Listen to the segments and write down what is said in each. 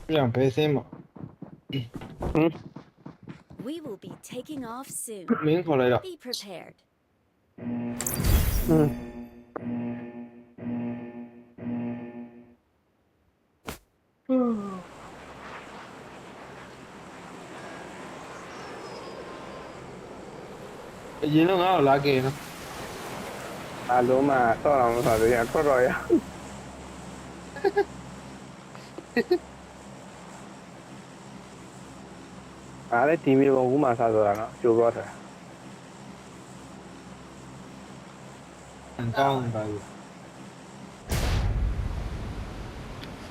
Yang pesen mà. We will be taking off soon. Miếng khỏi lại rồi. Be prepared. Cái gì nó ngáo là kìa nó. Alo mà to lòng phải được có rồi á. Đấy tìm được cũng mà sao rồi nó chưa có rồi. Thằng con rồi.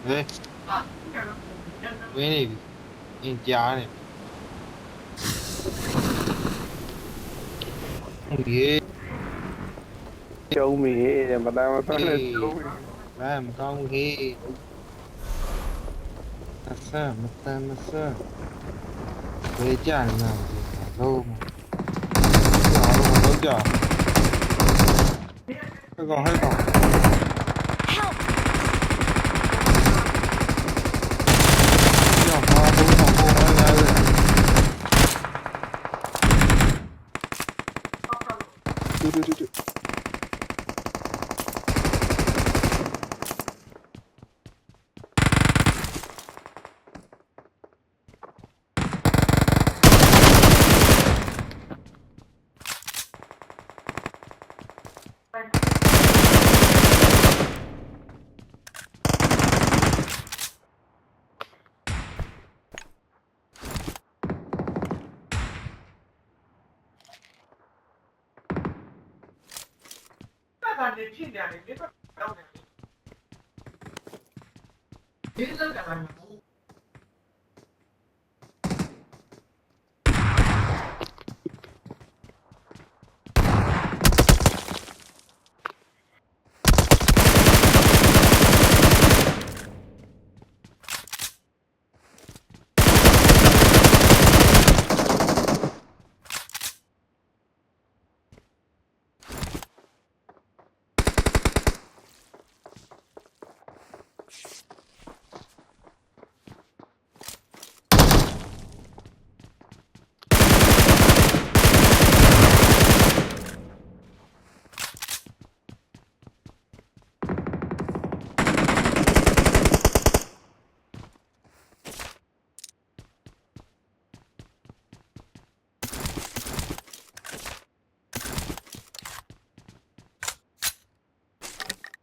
Đây. Cái này nhìn chả này. Ghê. Châu mì thì mà tao nó là châu mì. Làm con ghê. Masa. Về chả nào đâu mà. Nó chả. Cái còn hay còn. Help! Nhỏ hoa cũng còn cô nói ra rồi. Chú.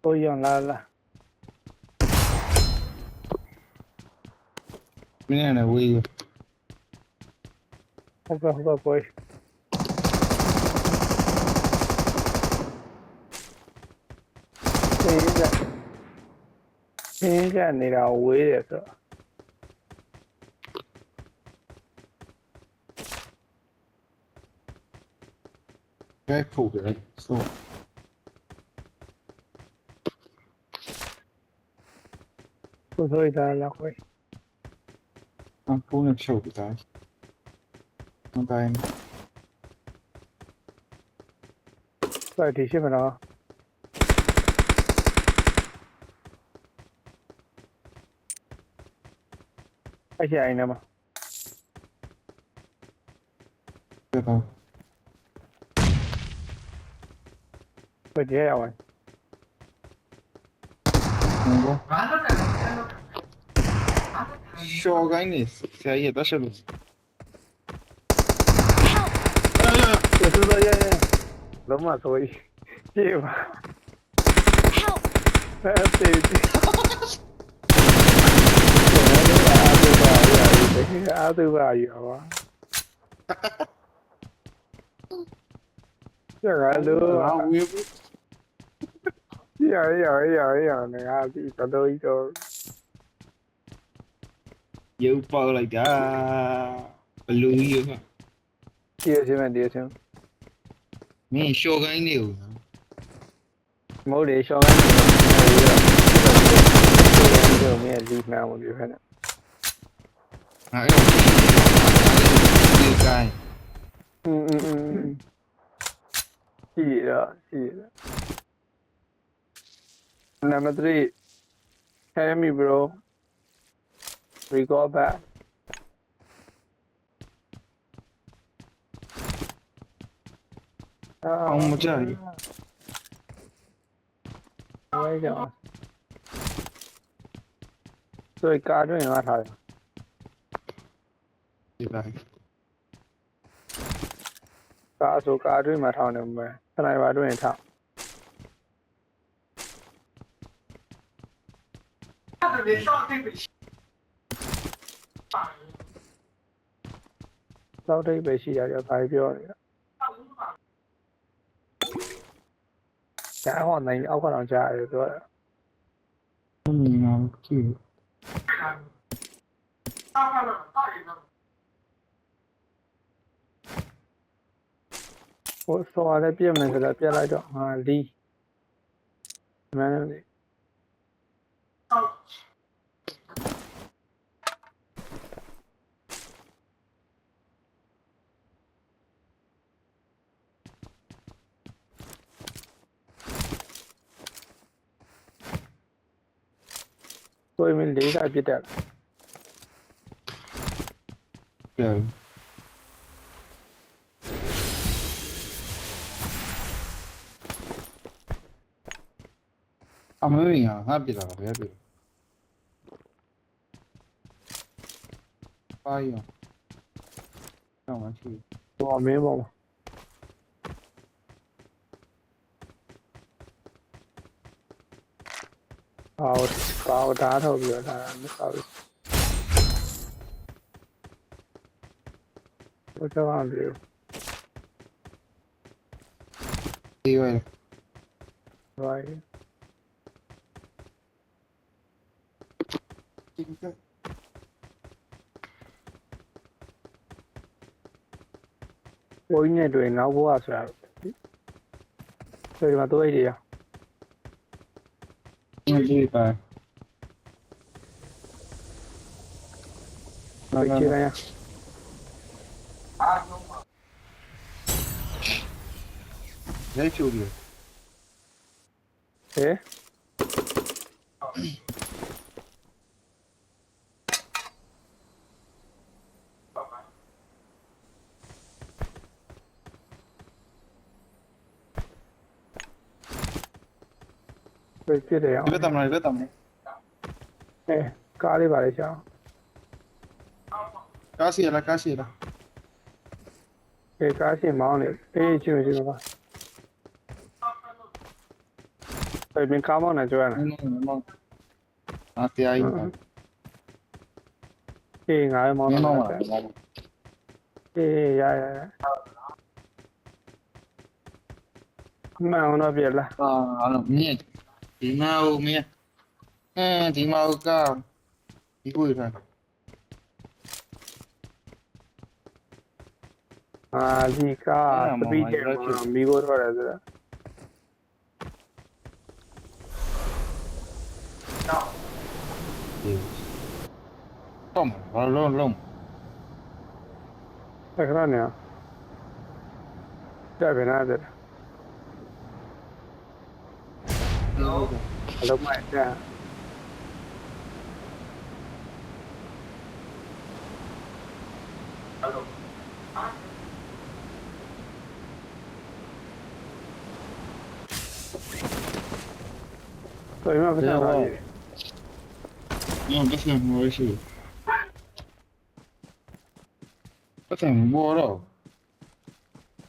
Ôi giời là. Cái này là quy. Không có quay. Thế ra này là quế được rồi. Cái phụ cái này. Thôi là quay. Con phụ này sổ cái tay. Con tay này. Vậy thì xem mà nó. Cái gì anh mà. Được không? Vậy thì heo anh. Không có. Cho cái này sẽ hiện ta sẽ được. Đúng mà thôi. Chịu mà. Help! Áo tư vào gì hả? Chắc là đưa. Giờ này áo thì có đôi cho. Giữ bờ lại cả blue như vậy. Đi xem. Mình show cái nhiều. Mỗi để cho cái giờ mẹ đi nào một điều này. အဲ့တော့ဒီကိုင်း ရှိရnumber 3 hear me bro we go back အောင်မကြဘူး ဝဲကြောင်ဆိုကားတွင်ရထားတယ် ဒီတိုင်း ကားဆိုကားတွင်မှာထောင်းတယ်မယ်စနိုက်ပါတွင်ထောင်းသောက်တိတ်ပဲရှိရတယ်ဘာပြောနေတာကြားဟောနိုင်အောက်ကတော့ကြားရတယ်ပြောတာ ဒီမှာကြည့် ဟိုစော်လည်းပြည့်မယ်ဆိုတော့ပြက်လိုက်တော့ဟာလီမန်းလေးကိုယ်မင်းလေးကပြစ်တယ် တယ်အမေရငါပြတာပဲပြပါရောတော့မရှိ တော်မင်းပေါ့အော်ဓာတ်ထုတ်ပြီးတော့ဒါမဆောက်ဘူးဘယ်တော့မှမပြော ဒီဝဲ right ဒီက ဘိုးကြီးနဲ့တွေ့နောက်ဘိုးကဆိုတာဆိုဒီမှာတော့အိတ်တွေရ ဒီပါ နောက်ချေတိုင်းရ ရိုက်ချိုးပြီး ဟဲ့ပြည့်တယ်အောင် ဒီဘက်တမလားဒီဘက်တမလား ကားလေးပါလေချောင်း ကားစီလားကားစီလား ကားရှင်မောင်းနေချင်းပါဘယ်ကားမောင်းနေကြရ မမအတရားကြီးပါ ငါမောင်း မ နေ မ ရ ပါ မှန်အောင်တော့ပြလား အားလုံးမြင်ဒီမှာဦးမြင်ဒီမှာဦးကဒီကိုရတာ ဒီကားစပီးချေမီကိုထွက်တယ်ဆိုတာ တော့ဘာလုံး တခါနေတက်ပြန်လာတယ် အလုံးမိုက်တာဆိုရင်မဖြစ်တော့ဘူး ညဘယ်မှာမရှိပတ်တယ်ဘောတော့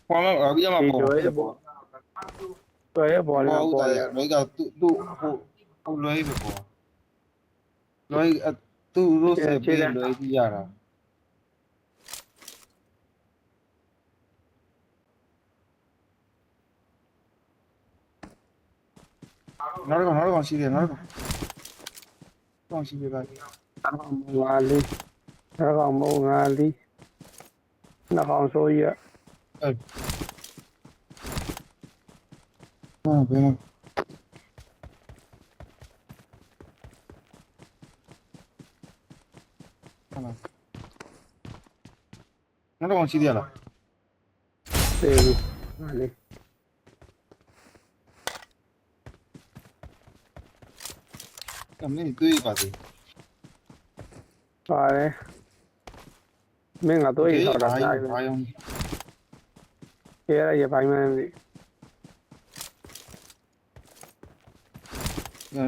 ဘာမှအပြစ်မ ဒီ ပေါ် လိုရဲ့ပေါ့ဆိုရဲပေါ်လာ ဘော ပေါ် တ ရ ယ်လောကသူ့ဟိုလွယ်ပဲပေါ်လွယ်သူ့ရိုးစပဲလွယ်ကြီးရတာနောက်တော့ရှိတယ်နောက်တော့ရှိတယ်ပါ ငါလေးတော့ကောင်မငါလေးနောက်ကောင်ဆိုရ ဘယ်မှာ နောက်တော့ရှိသေးရလား တေးဘူးဟာလေ ကမင်းတွေ့ပါသေး ပါတယ်မင်းကတော့ရထားတာ ဘာ ဆိုင် ရော ပဲရပိုင်းမန်းပြီ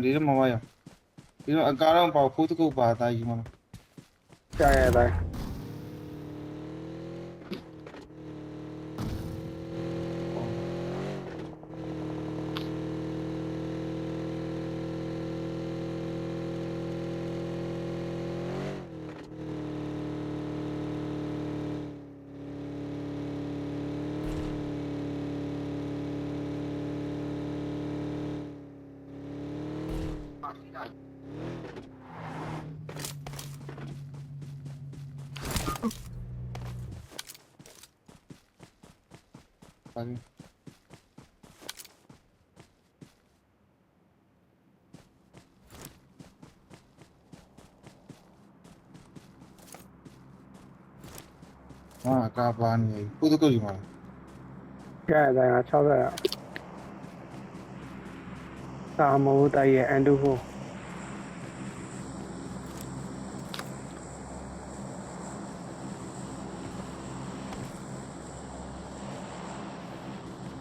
ဒီတော့မဝါရဒီတော့အကားတော့ပေါ့ဖိုးတကုတ်ပါတိုင်းကြီးမလား ကြားရတိုင်း ဘာလဲဟာကာပါနေဖိုးတကုတ်ကြီးမလား ကြားရတိုင်းက60ရသာမဟုတ်တိုင်ရဲ့အန်ဒူဖို့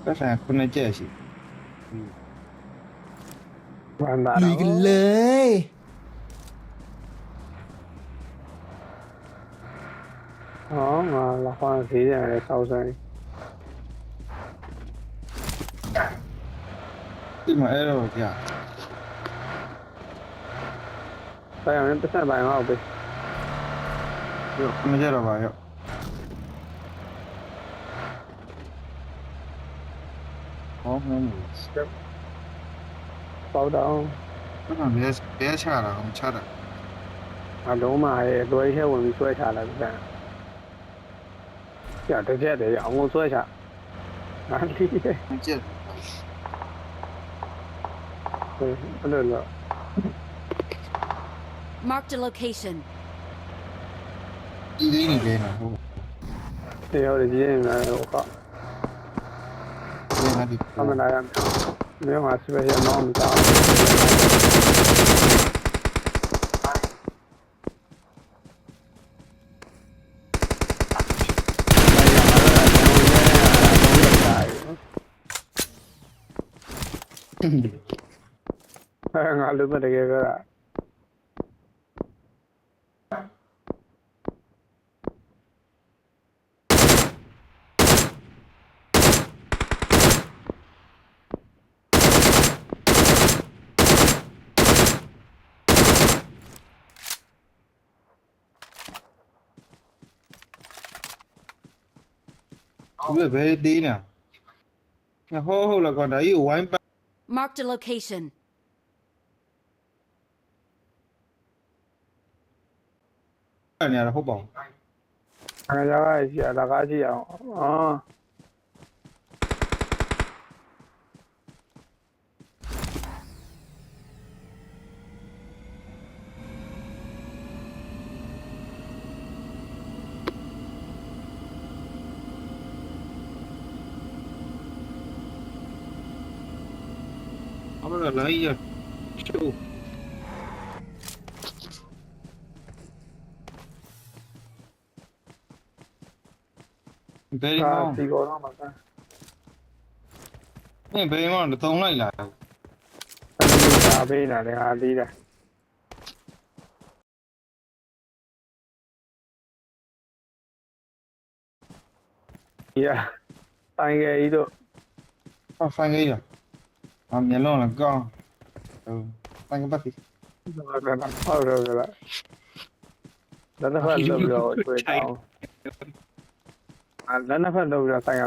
ပတ်ဆိုင်ခုနှစ်ကျက်ရှိ ဝမ်းသာ ลุย တော့ กันเลย ဟောငါလာခွန်ဈေးရတယ်စောက်ဆိုင် ဒီမှာအဲ့တော့ကြာ ဆိုင်အောင်ပတ်သက်ပိုင်းအောင်ပဲ ရောခုနှစ်ကျက်တော့ပါရောဟောမင်း ပေါတော့ အဲ့ဒါဘယ်ချတာအောင်ချတာ အလုံးမရဲ့လွယ်ထဲဝင်ပြီးဆွဲချလာပြီတဲ့ကြာတစ်ချက်တည်းအောင်ကိုဆွဲချငါလီးတယ် နှစ်ကျက် အဲ့လိုလို့ Marked a location. ဒီလေးနေလဲနော်ဟုတ် တေရောကြီးနေလာတော့က ဒီဟာဒီ အမနာရမြို့မှာစပယ်ရမောင်းမတောင်းငါလူမတကယ်က သူကဘယ်သေးနေဟောဟုတ်လားကွာဒါကြီးဝိုင်းပတ် Marked a location. နေရဟုတ်ပါဘူး အားကြောင့်ကြီးအလကားကြည့်အောင်အော်အဲ့ဒါလိုက်ရချိုးဘယ်မှာ ဒီကောတော့မှာက ဘယ်မှာတုံးလိုက်လာ ဒါပေးတာလေအားသေးတယ်ရတိုင်းငယ်ကြီးတို့ ဟာဖိုင်ကြီးလားအမျက်လုံးလည်းကောင်းဟုတ်ဖိုင်ကပတ်ပြီ ဟုတ်တယ်ဟုတ်တယ်ဒါလည်းဖတ်လို့တော့တွေ့အောင်အဲ့လည်းဖတ်လို့ဆိုင်ရ